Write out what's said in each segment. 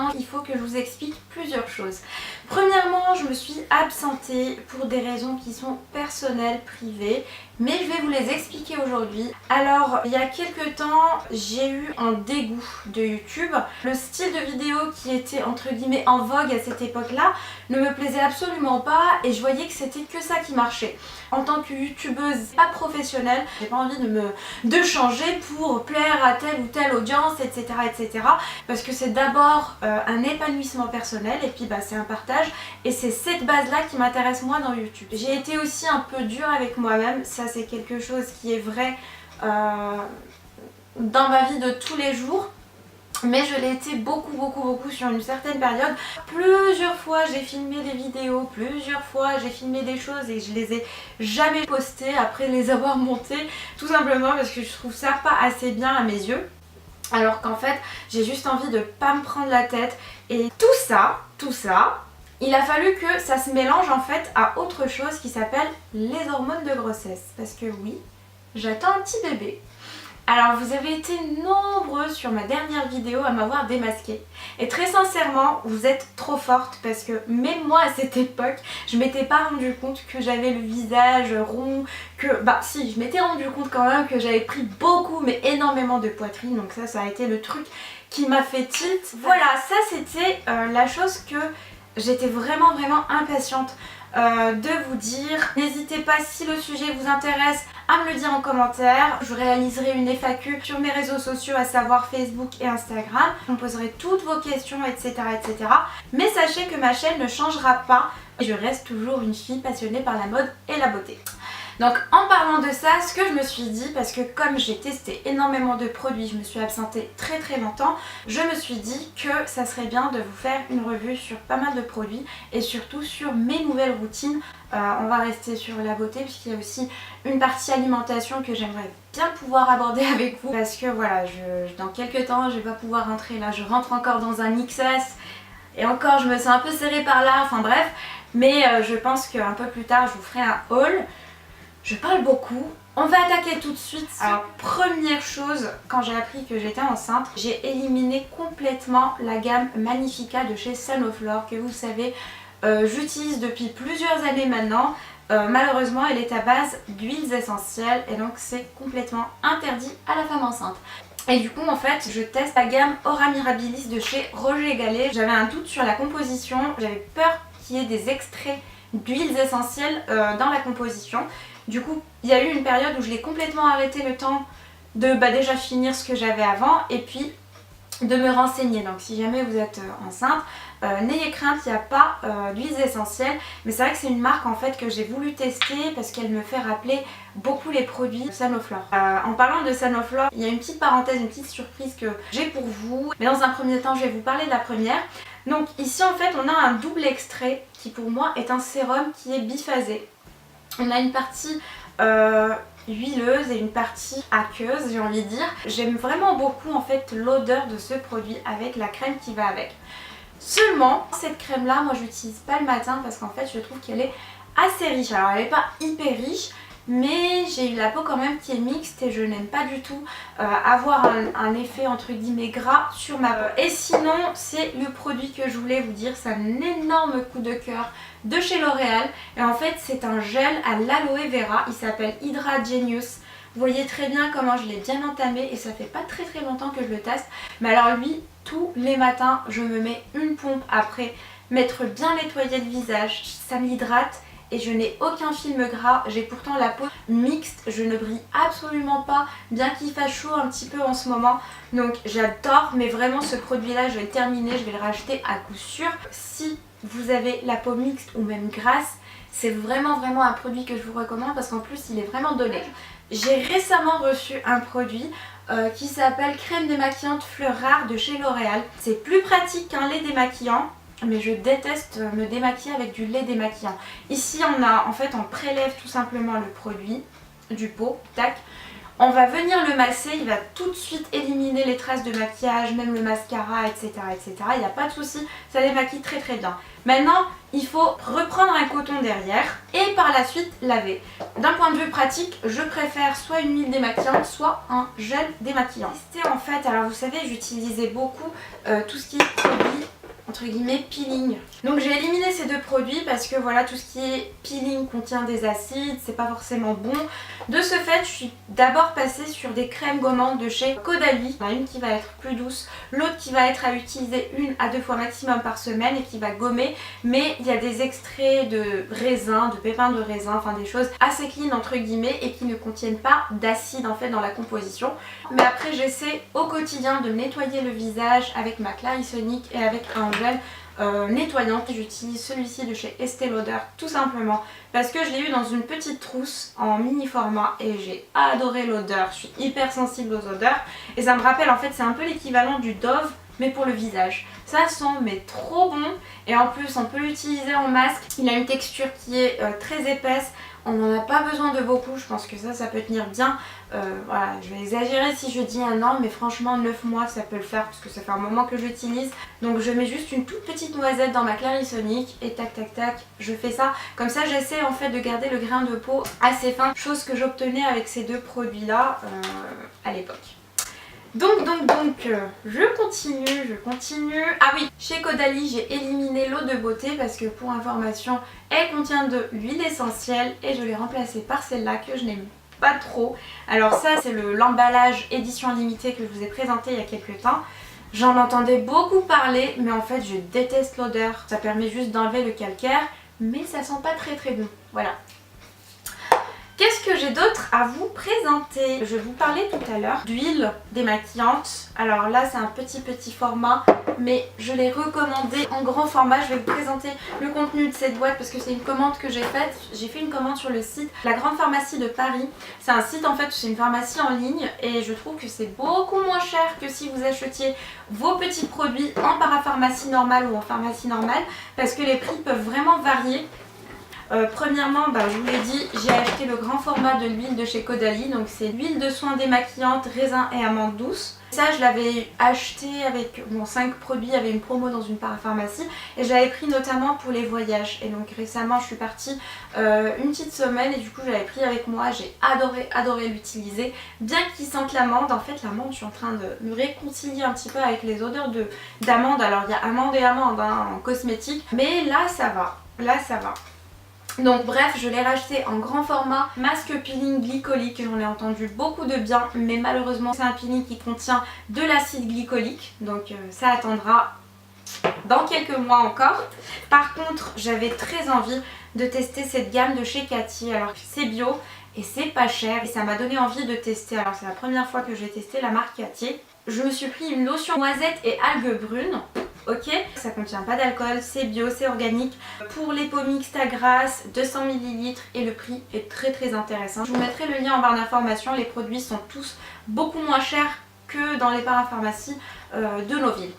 maintenant, il faut que je vous explique plusieurs choses. Premièrement, je me suis absentée pour des raisons qui sont personnelles, privées, mais je vais vous les expliquer aujourd'hui. Alors, il y a quelques temps, j'ai eu un dégoût de YouTube. Le style de vidéo qui était entre guillemets en vogue à cette époque-là ne me plaisait absolument pas et je voyais que c'était que ça qui marchait. En tant que youtubeuse pas professionnelle, j'ai pas envie de changer pour plaire à telle ou telle audience, etc. etc. parce que c'est d'abord un épanouissement personnel et puis c'est un partage et c'est cette base-là qui m'intéresse moi dans YouTube. J'ai été aussi un peu dure avec moi-même, ça c'est quelque chose qui est vrai dans ma vie de tous les jours. Mais je l'ai été beaucoup sur une certaine période. Plusieurs fois j'ai filmé des vidéos, plusieurs fois j'ai filmé des choses et je les ai jamais postées après les avoir montées. Tout simplement parce que je trouve ça pas assez bien à mes yeux. Alors qu'en fait j'ai juste envie de pas me prendre la tête. Et tout ça, il a fallu que ça se mélange en fait à autre chose qui s'appelle les hormones de grossesse. Parce que oui, j'attends un petit bébé. Alors vous avez été nombreux sur ma dernière vidéo à m'avoir démasquée et très sincèrement vous êtes trop forte parce que même moi à cette époque je m'étais pas rendu compte que j'avais le visage rond, que si je m'étais rendu compte quand même que j'avais pris beaucoup mais énormément de poitrine, donc ça a été le truc qui m'a fait tilt. Voilà, ça c'était la chose que j'étais vraiment impatiente de vous dire. N'hésitez pas, si le sujet vous intéresse, à me le dire en commentaire. Je réaliserai une FAQ sur mes réseaux sociaux, à savoir Facebook et Instagram. Je vous poserai toutes vos questions, etc. etc. Mais sachez que ma chaîne ne changera pas. Je reste toujours une fille passionnée par la mode et la beauté. Donc en parlant de ça, ce que je me suis dit, parce que comme j'ai testé énormément de produits, je me suis absentée très longtemps, je me suis dit que ça serait bien de vous faire une revue sur pas mal de produits et surtout sur mes nouvelles routines. On va rester sur la beauté puisqu'il y a aussi une partie alimentation que j'aimerais bien pouvoir aborder avec vous parce que voilà, dans quelques temps je vais pas pouvoir rentrer là, je rentre encore dans un XS et encore je me sens un peu serrée par là, enfin bref, mais je pense qu'un peu plus tard je vous ferai un haul. Je parle beaucoup, on va attaquer tout de suite. Alors première chose, quand j'ai appris que j'étais enceinte, j'ai éliminé complètement la gamme Magnifica de chez Sanoflore que vous savez, j'utilise depuis plusieurs années maintenant. Malheureusement elle est à base d'huiles essentielles et donc c'est complètement interdit à la femme enceinte. Et du coup en fait je teste la gamme Aura Mirabilis de chez Roger Gallet. J'avais un doute sur la composition, j'avais peur qu'il y ait des extraits d'huiles essentielles dans la composition. Du coup, il y a eu une période où je l'ai complètement arrêté le temps de déjà finir ce que j'avais avant et puis de me renseigner. Donc si jamais vous êtes enceinte, n'ayez crainte, il n'y a pas d'huiles essentielles. Mais c'est vrai que c'est une marque en fait que j'ai voulu tester parce qu'elle me fait rappeler beaucoup les produits Sanoflore. En parlant de Sanoflore, il y a une petite parenthèse, une petite surprise que j'ai pour vous. Mais dans un premier temps, je vais vous parler de la première. Donc ici en fait, on a un double extrait qui pour moi est un sérum qui est biphasé. On a une partie huileuse et une partie aqueuse, j'ai envie de dire. J'aime vraiment beaucoup en fait l'odeur de ce produit avec la crème qui va avec. Seulement, cette crème là, moi je l'utilise pas le matin parce qu'en fait je trouve qu'elle est assez riche. Alors elle n'est pas hyper riche, mais j'ai eu la peau quand même qui est mixte et je n'aime pas du tout avoir un effet entre guillemets gras sur ma peau. Et sinon c'est le produit que je voulais vous dire, c'est un énorme coup de cœur de chez L'Oréal et en fait c'est un gel à l'aloe vera, il s'appelle Hydra Genius. Vous voyez très bien comment je l'ai bien entamé et ça fait pas très longtemps que je le teste, mais alors lui tous les matins je me mets une pompe après m'être bien nettoyé le visage, ça m'hydrate. Et je n'ai aucun film gras, j'ai pourtant la peau mixte, je ne brille absolument pas, bien qu'il fasse chaud un petit peu en ce moment. Donc j'adore, mais vraiment ce produit là je vais le terminer, je vais le racheter à coup sûr. Si vous avez la peau mixte ou même grasse, c'est vraiment un produit que je vous recommande parce qu'en plus il est vraiment donné. J'ai récemment reçu un produit qui s'appelle crème démaquillante fleurs rares de chez L'Oréal. C'est plus pratique qu'un lait démaquillant. Mais je déteste me démaquiller avec du lait démaquillant. Ici on prélève tout simplement le produit du pot, tac. On va venir le masser, il va tout de suite éliminer les traces de maquillage, même le mascara, etc. etc. Il n'y a pas de souci, ça démaquille très très bien. Maintenant, il faut reprendre un coton derrière et par la suite laver. D'un point de vue pratique, je préfère soit une huile démaquillante, soit un gel démaquillant. C'était en fait, alors vous savez, j'utilisais beaucoup tout ce qui est produit entre guillemets peeling. Donc j'ai éliminé ces deux produits parce que voilà, tout ce qui est peeling contient des acides, c'est pas forcément bon. De ce fait, je suis d'abord passée sur des crèmes gommantes de chez Caudalie. Il y en a une qui va être plus douce, l'autre qui va être à utiliser 1 à 2 fois maximum par semaine et qui va gommer. Mais il y a des extraits de raisins, de pépins de raisin, enfin des choses assez clean entre guillemets et qui ne contiennent pas d'acide en fait dans la composition. Mais après j'essaie au quotidien de nettoyer le visage avec ma Clarisonic et avec un gel nettoyant. J'utilise celui-ci de chez Estée Lauder tout simplement parce que je l'ai eu dans une petite trousse en mini format et j'ai adoré l'odeur. Je suis hyper sensible aux odeurs et ça me rappelle, en fait c'est un peu l'équivalent du Dove mais pour le visage. Ça sent mais trop bon et en plus on peut l'utiliser en masque. Il a une texture qui est très épaisse. On n'en a pas besoin de beaucoup, je pense que ça peut tenir bien. Voilà, je vais exagérer si je dis 1 an, mais franchement 9 mois ça peut le faire parce que ça fait un moment que je l'utilise. Donc je mets juste une toute petite noisette dans ma Clarisonic et tac tac tac, je fais ça. Comme ça j'essaie en fait de garder le grain de peau assez fin, chose que j'obtenais avec ces deux produits là à l'époque. Donc, je continue. Ah oui, chez Caudalie, j'ai éliminé l'eau de beauté parce que pour information, elle contient de l'huile essentielle et je l'ai remplacée par celle-là que je n'aime pas trop. Alors ça, c'est l'emballage édition limitée que je vous ai présenté il y a quelques temps. J'en entendais beaucoup parler, mais en fait, je déteste l'odeur. Ça permet juste d'enlever le calcaire, mais ça sent pas très très bon. Voilà. Qu'est-ce que j'ai d'autre à vous présenter? Je vous parlais tout à l'heure d'huile démaquillante. Alors là c'est un petit format mais je l'ai recommandé en grand format. Je vais vous présenter le contenu de cette boîte parce que c'est une commande que j'ai faite. J'ai fait une commande sur le site La Grande Pharmacie de Paris. C'est un site en fait, c'est une pharmacie en ligne et je trouve que c'est beaucoup moins cher que si vous achetiez vos petits produits en parapharmacie normale ou en pharmacie normale parce que les prix peuvent vraiment varier. Premièrement, je vous l'ai dit, j'ai acheté le grand format de l'huile de chez Caudalie. Donc c'est l'huile de soin démaquillante, raisin et amande douce. Ça je l'avais acheté avec 5 produits, il y avait une promo dans une parapharmacie. Et j'avais pris notamment pour les voyages. Et donc récemment je suis partie une petite semaine et du coup j'avais pris avec moi. J'ai adoré l'utiliser. Bien qu'il sente l'amande, en fait l'amande je suis en train de me réconcilier un petit peu avec les odeurs d'amande. Alors il y a amande et amande en cosmétique. Mais là ça va, Donc bref, je l'ai racheté en grand format, masque peeling glycolique, j'en ai entendu beaucoup de bien, mais malheureusement c'est un peeling qui contient de l'acide glycolique, donc ça attendra dans quelques mois encore. Par contre, j'avais très envie de tester cette gamme de chez Cathy, alors c'est bio et c'est pas cher et ça m'a donné envie de tester. Alors c'est la première fois que j'ai testé la marque Cathy. Je me suis pris une lotion noisette et algues brunes. Ok, ça contient pas d'alcool, c'est bio, c'est organique. Pour les peaux mixtes à grasse, 200 ml et le prix est très intéressant. Je vous mettrai le lien en barre d'information, les produits sont tous beaucoup moins chers que dans les parapharmacies de nos villes.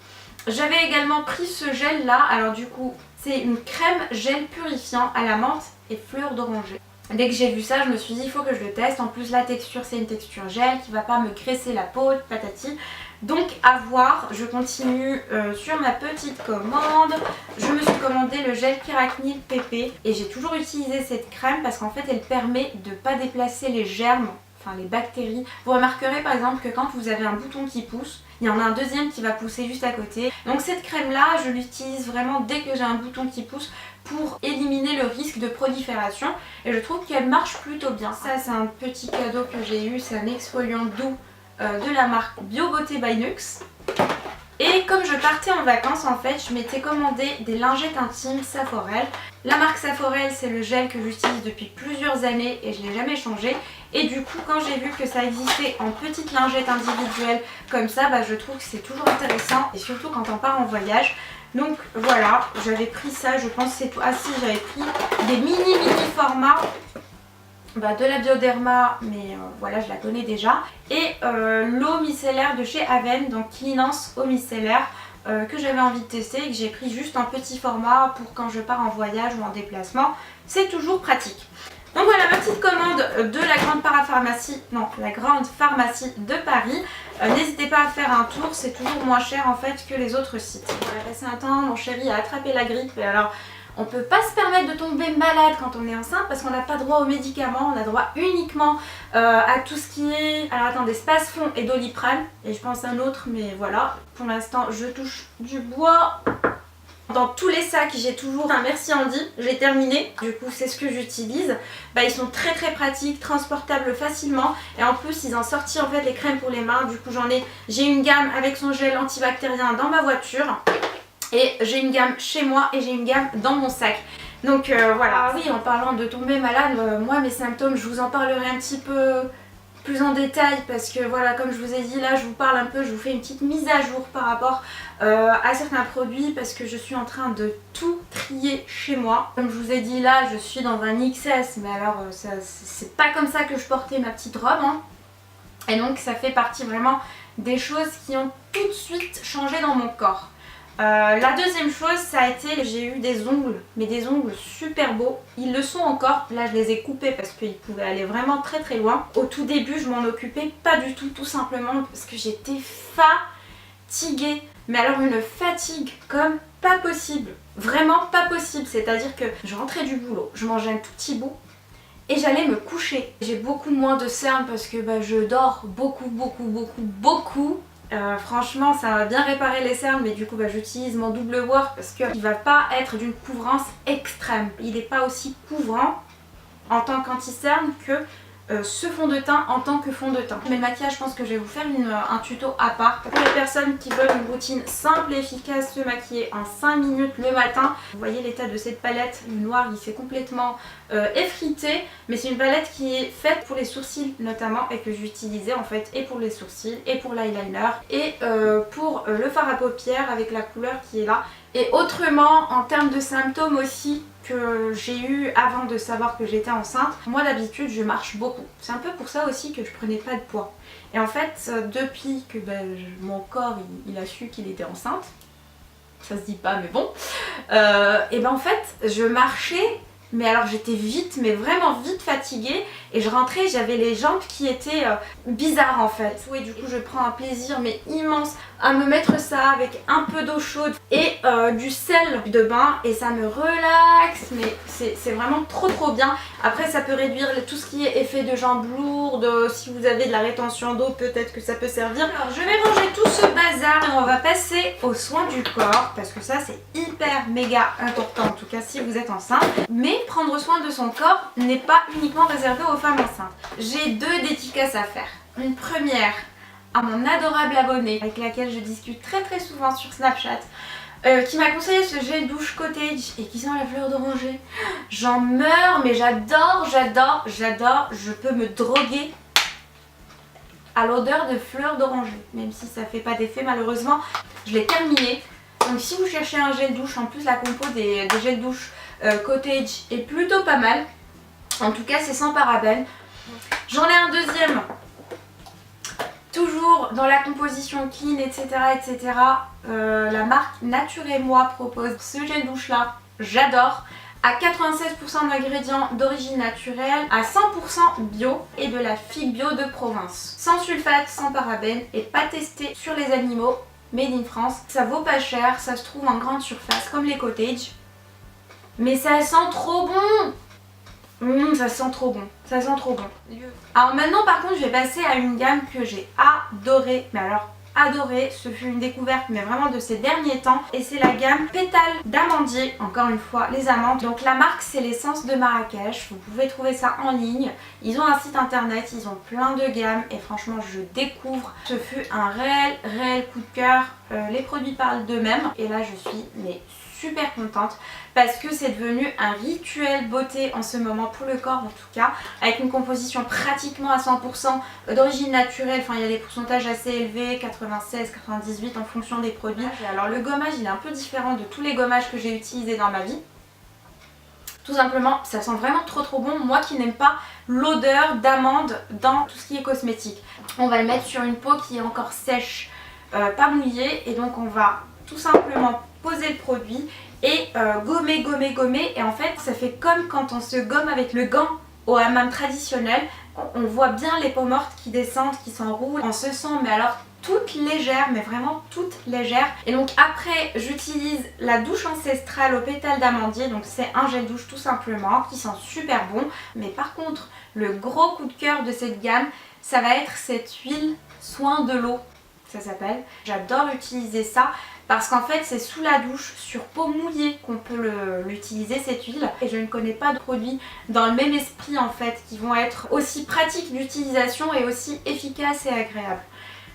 J'avais également pris ce gel là, alors du coup c'est une crème gel purifiant à la menthe et fleur d'oranger. Dès que j'ai vu ça, je me suis dit il faut que je le teste. En plus la texture c'est une texture gel qui va pas me graisser la peau, patati. Donc à voir, je continue sur ma petite commande. Je me suis commandé le gel Keratinil PP et j'ai toujours utilisé cette crème parce qu'en fait elle permet de ne pas déplacer les germes, enfin les bactéries. Vous remarquerez par exemple que quand vous avez un bouton qui pousse, il y en a un deuxième qui va pousser juste à côté. Donc cette crème là, je l'utilise vraiment dès que j'ai un bouton qui pousse pour éliminer le risque de prolifération et je trouve qu'elle marche plutôt bien. Ça c'est un petit cadeau que j'ai eu, c'est un exfoliant doux de la marque Bio Beauté by Nux. Et comme je partais en vacances en fait, je m'étais commandé des lingettes intimes Saforel. La marque Saforel c'est le gel que j'utilise depuis plusieurs années et je ne l'ai jamais changé. Et du coup quand j'ai vu que ça existait en petites lingettes individuelles comme ça, je trouve que c'est toujours intéressant et surtout quand on part en voyage. Donc voilà, j'avais pris ça, je pense c'est tout. Ah si, j'avais pris des mini formats de la Bioderma, mais voilà je la connais déjà. Et l'eau micellaire de chez Aven, donc Cleanance eau micellaire, que j'avais envie de tester et que j'ai pris juste en petit format pour quand je pars en voyage ou en déplacement. C'est toujours pratique. Donc voilà ma petite commande de la grande parapharmacie, non la grande pharmacie de Paris. N'hésitez pas à faire un tour, c'est toujours moins cher en fait que les autres sites. On a passé un temps, mon chéri a attrapé la grippe et alors on peut pas se permettre de tomber malade quand on est enceinte parce qu'on n'a pas droit aux médicaments, on a droit uniquement à tout ce qui est, alors attendez, Spasfon et Doliprane et je pense un autre mais voilà, pour l'instant je touche du bois. Dans tous les sacs j'ai toujours un Merci Andy, j'ai terminé, du coup c'est ce que j'utilise. Ils sont très pratiques, transportables facilement et en plus ils ont sorti en fait les crèmes pour les mains, du coup j'ai une gamme avec son gel antibactérien dans ma voiture et j'ai une gamme chez moi et j'ai une gamme dans mon sac. Donc voilà. Ah oui, en parlant de tomber malade, moi mes symptômes je vous en parlerai un petit peu plus en détail parce que voilà, comme je vous ai dit, là je vous parle un peu, je vous fais une petite mise à jour par rapport à certains produits parce que je suis en train de tout trier chez moi. Comme je vous ai dit, là je suis dans un XS, mais alors c'est pas comme ça que je portais ma petite robe hein. Et donc ça fait partie vraiment des choses qui ont tout de suite changé dans mon corps. La deuxième chose ça a été, j'ai eu des ongles, mais des ongles super beaux, ils le sont encore, là je les ai coupés parce qu'ils pouvaient aller vraiment très loin. Au tout début je m'en occupais pas du tout simplement parce que j'étais fatiguée, mais alors une fatigue comme pas possible, vraiment pas possible, c'est-à-dire que je rentrais du boulot, je mangeais un tout petit bout et j'allais me coucher. J'ai beaucoup moins de cernes parce que je dors beaucoup. Franchement ça va bien réparer les cernes mais du coup j'utilise mon double work parce qu'il va pas être d'une couvrance extrême. Il n'est pas aussi couvrant en tant qu'anti-cerne que ce fond de teint en tant que fond de teint. Mais le maquillage je pense que je vais vous faire un tuto à part. Pour les personnes qui veulent une routine simple et efficace, se maquiller en 5 minutes le matin. Vous voyez l'état de cette palette, le noir il s'est complètement effrité. Mais c'est une palette qui est faite pour les sourcils notamment et que j'utilisais en fait et pour les sourcils et pour l'eyeliner et pour le fard à paupières avec la couleur qui est là. Et autrement en termes de symptômes aussi que j'ai eu avant de savoir que j'étais enceinte, moi d'habitude je marche beaucoup. C'est un peu pour ça aussi que je prenais pas de poids. Et en fait depuis que mon corps il a su qu'il était enceinte, ça se dit pas mais bon, et en fait je marchais. Mais alors j'étais vite, mais vraiment vite fatiguée et je rentrais, j'avais les jambes qui étaient bizarres en fait. Oui, du coup je prends un plaisir mais immense à me mettre ça avec un peu d'eau chaude et du sel de bain et ça me relaxe, mais c'est vraiment trop bien. Après ça peut réduire tout ce qui est effet de jambes lourdes, si vous avez de la rétention d'eau peut-être que ça peut servir. Alors je vais ranger tout ce bazar et on va passer aux soins du corps parce que ça c'est hyper méga important en tout cas si vous êtes enceinte. Mais prendre soin de son corps n'est pas uniquement réservé aux femmes enceintes. J'ai 2 dédicaces à faire. Une première à mon adorable abonnée avec laquelle je discute très souvent sur Snapchat, qui m'a conseillé ce gel douche Cottage et qui sent la fleur d'oranger. J'en meurs mais j'adore, je peux me droguer à l'odeur de fleur d'oranger, même si ça fait pas d'effet malheureusement. Je l'ai terminé. Donc si vous cherchez un gel douche, en plus la compo des gels douche Cottage est plutôt pas mal. En tout cas c'est sans parabènes. J'en ai un deuxième, toujours dans la composition clean etc. La marque Nature et Moi propose ce gel douche là, j'adore. À 96% d'ingrédients d'origine naturelle, à 100% bio et de la figue bio de Provence. Sans sulfate, sans parabènes et pas testé sur les animaux, made in France. Ça vaut pas cher, ça se trouve en grande surface comme les Cottage. Mais ça sent trop bon. Ça sent trop bon, ça sent trop bon. Alors maintenant par contre je vais passer à une gamme que j'ai adorée, mais alors adorée, ce fut une découverte mais vraiment de ces derniers temps et c'est la gamme Pétales d'amandier, encore une fois les amandes. Donc la marque c'est l'essence de Marrakech, vous pouvez trouver ça en ligne, ils ont un site internet, ils ont plein de gammes et franchement je découvre. Ce fut un réel coup de cœur, les produits parlent d'eux-mêmes et là je suis super contente parce que c'est devenu un rituel beauté en ce moment pour le corps en tout cas, avec une composition pratiquement à 100% d'origine naturelle, enfin il y a des pourcentages assez élevés, 96, 98 en fonction des produits. Alors le gommage il est un peu différent de tous les gommages que j'ai utilisés dans ma vie. Tout simplement ça sent vraiment trop bon, moi qui n'aime pas l'odeur d'amande dans tout ce qui est cosmétique. On va le mettre sur une peau qui est encore sèche, pas mouillée et donc on va tout simplement poser le produit et gommer et en fait ça fait comme quand on se gomme avec le gant au hammam traditionnel, on voit bien les peaux mortes qui descendent, qui s'enroulent. On se sent mais alors toute légère, mais vraiment toute légère. Et donc après j'utilise la douche ancestrale au pétale d'amandier, donc c'est un gel douche tout simplement qui sent super bon. Mais par contre le gros coup de cœur de cette gamme, ça va être cette huile soin de l'eau, ça s'appelle. J'adore utiliser ça parce qu'en fait c'est sous la douche, sur peau mouillée qu'on peut l'utiliser cette huile. Et je ne connais pas de produits dans le même esprit en fait qui vont être aussi pratiques d'utilisation et aussi efficaces et agréables.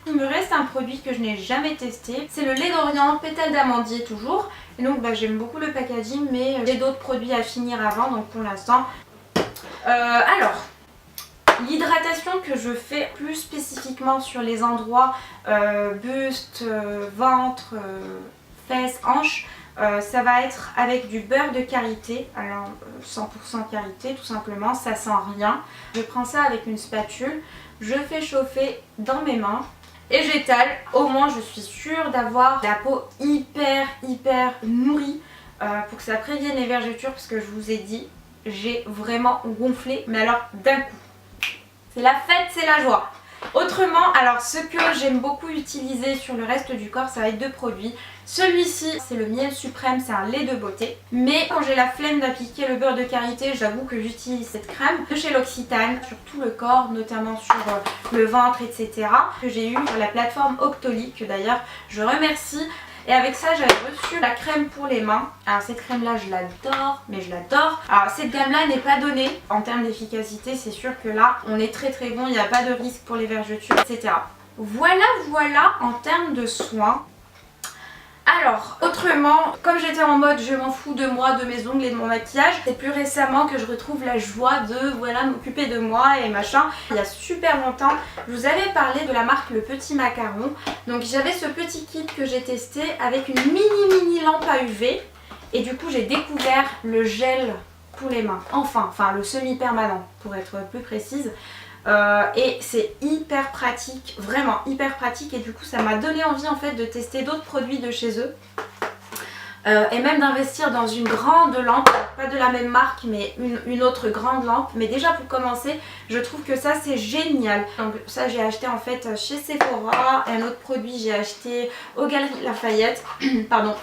Il me reste un produit que je n'ai jamais testé, c'est le lait d'Orient pétale d'amandier toujours. Et donc j'aime beaucoup le packaging mais j'ai d'autres produits à finir avant, donc pour l'instant. Alors, l'hydratation que je fais plus spécifiquement sur les endroits buste, ventre, fesses, hanches, ça va être avec du beurre de karité, alors 100% karité tout simplement, ça sent rien. Je prends ça avec une spatule, je fais chauffer dans mes mains et j'étale. Au moins je suis sûre d'avoir la peau hyper nourrie pour que ça prévienne les vergetures, parce que je vous ai dit, j'ai vraiment gonflé, mais alors d'un coup. C'est la fête, c'est la joie. Autrement, alors ce que j'aime beaucoup utiliser sur le reste du corps, ça va être deux produits. Celui-ci, c'est le miel suprême, c'est un lait de beauté. Mais quand j'ai la flemme d'appliquer le beurre de karité, j'avoue que j'utilise cette crème de chez L'Occitane sur tout le corps, notamment sur le ventre, etc. Que j'ai eu sur la plateforme Octoly, que d'ailleurs je remercie. Et avec ça j'avais reçu la crème pour les mains. Alors cette crème là je l'adore, mais je l'adore. Alors cette gamme là n'est pas donnée en termes d'efficacité, c'est sûr que là on est très bon, il n'y a pas de risque pour les vergetures, etc. Voilà en termes de soins. Alors, autrement, comme j'étais en mode je m'en fous de moi, de mes ongles et de mon maquillage, c'est plus récemment que je retrouve la joie de m'occuper de moi et machin. Il y a super longtemps, je vous avais parlé de la marque Le Petit Macaron. Donc j'avais ce petit kit que j'ai testé avec une mini lampe à UV. Et du coup j'ai découvert le gel pour les mains. Enfin le semi-permanent pour être plus précise. Et c'est hyper pratique, vraiment hyper pratique, et du coup ça m'a donné envie en fait de tester d'autres produits de chez eux et même d'investir dans une grande lampe, pas de la même marque mais une autre grande lampe. Mais déjà pour commencer je trouve que ça c'est génial. Donc ça j'ai acheté en fait chez Sephora, et un autre produit j'ai acheté aux Galeries Lafayette. Pardon.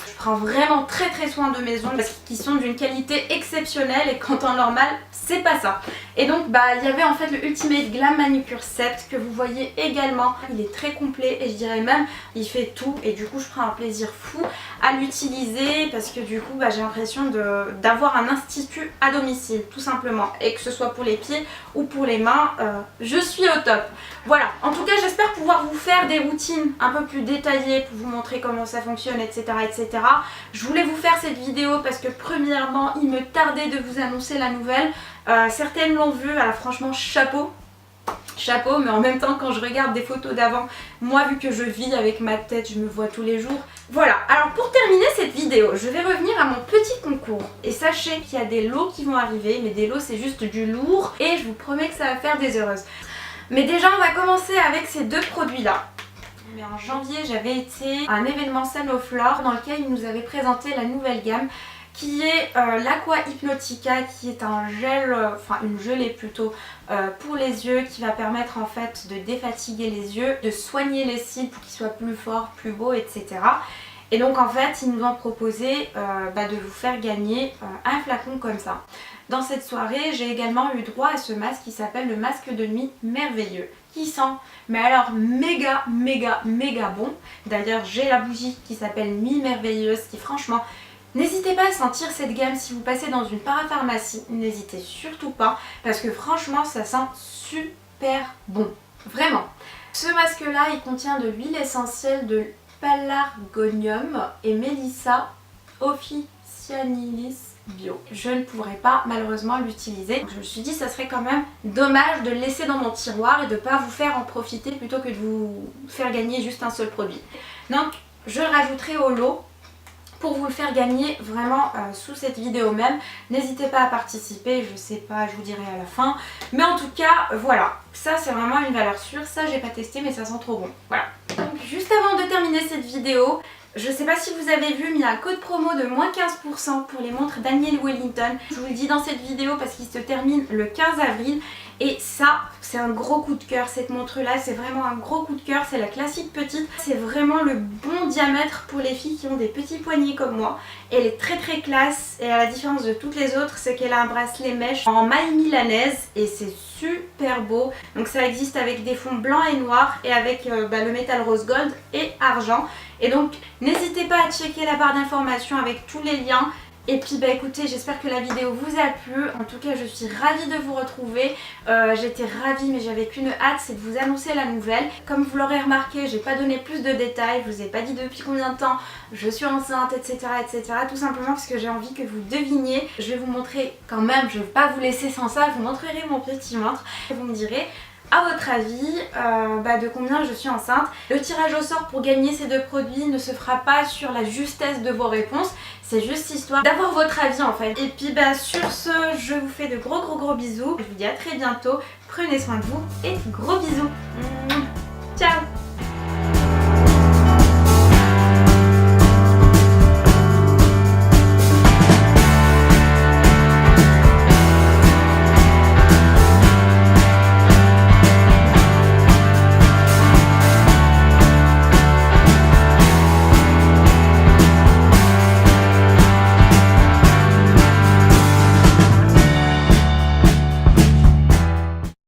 Je prends vraiment très soin de mes ongles parce qu'ils sont d'une qualité exceptionnelle, et quand en normal c'est pas ça. Et donc il y avait en fait le Ultimate Glam Manicure Set que vous voyez également. Il est très complet et je dirais même il fait tout, et du coup je prends un plaisir fou à l'utiliser parce que du coup j'ai l'impression d'avoir un institut à domicile tout simplement, et que ce soit pour les pieds ou pour les mains, je suis au top. Voilà, en tout cas j'espère pouvoir vous faire des routines un peu plus détaillées pour vous montrer comment ça fonctionne, etc. Je voulais vous faire cette vidéo parce que premièrement il me tardait de vous annoncer la nouvelle. Certaines l'ont vu, alors franchement chapeau, mais en même temps quand je regarde des photos d'avant, moi vu que je vis avec ma tête, je me vois tous les jours. Voilà, alors pour terminer cette vidéo, je vais revenir à mon petit concours. Et sachez qu'il y a des lots qui vont arriver, mais des lots c'est juste du lourd, et je vous promets que ça va faire des heureuses. Mais déjà on va commencer avec ces deux produits là. Mais en janvier j'avais été à un événement Sanoflore dans lequel ils nous avaient présenté la nouvelle gamme qui est l'Aqua Hypnotica, qui est un gel, une gelée plutôt pour les yeux, qui va permettre en fait de défatiguer les yeux, de soigner les cils pour qu'ils soient plus forts, plus beaux, etc. Et donc en fait ils nous ont proposé de vous faire gagner un flacon comme ça. Dans cette soirée j'ai également eu droit à ce masque qui s'appelle le masque de nuit merveilleux, qui sent mais alors méga bon. D'ailleurs j'ai la bougie qui s'appelle Nuit Merveilleuse, qui franchement, n'hésitez pas à sentir cette gamme si vous passez dans une parapharmacie, n'hésitez surtout pas parce que franchement ça sent super bon, vraiment. Ce masque là il contient de l'huile essentielle de Pelargonium et Melissa officinalis bio. Je ne pourrais pas malheureusement l'utiliser. Je me suis dit ça serait quand même dommage de le laisser dans mon tiroir et de ne pas vous faire en profiter plutôt que de vous faire gagner juste un seul produit. Donc je le rajouterai au lot pour vous le faire gagner vraiment sous cette vidéo même. N'hésitez pas à participer, je sais pas, je vous dirai à la fin. Mais en tout cas, voilà, ça c'est vraiment une valeur sûre. Ça j'ai pas testé mais ça sent trop bon. Voilà. Donc juste avant de terminer cette vidéo, Je sais pas si vous avez vu, mais il y a un code promo de moins 15% pour les montres Daniel Wellington. Je vous le dis dans cette vidéo parce qu'il se termine le 15 avril. Et ça, c'est un gros coup de cœur. Cette montre-là, c'est vraiment un gros coup de cœur. C'est la classique petite. C'est vraiment le bon diamètre pour les filles qui ont des petits poignets comme moi. Elle est très très classe. Et à la différence de toutes les autres, c'est qu'elle a un bracelet mèche en maille milanaise. Et c'est super beau. Donc ça existe avec des fonds blancs et noirs. Et avec le métal rose gold et argent. Et donc n'hésitez pas à checker la barre d'informations avec tous les liens. Et puis bah écoutez, j'espère que la vidéo vous a plu. En tout cas, je suis ravie de vous retrouver. J'étais ravie, mais j'avais qu'une hâte, c'est de vous annoncer la nouvelle. Comme vous l'aurez remarqué, j'ai pas donné plus de détails. Je vous ai pas dit depuis combien de temps je suis enceinte, etc. etc. Tout simplement parce que j'ai envie que vous deviniez. Je vais vous montrer quand même, je vais pas vous laisser sans ça. Je vous montrerai mon petit ventre. Et vous me direz à votre avis de combien je suis enceinte. Le tirage au sort pour gagner ces deux produits ne se fera pas sur la justesse de vos réponses. C'est juste histoire d'avoir votre avis en fait. Et puis sur ce, je vous fais de gros bisous. Je vous dis à très bientôt. Prenez soin de vous et gros bisous. Ciao.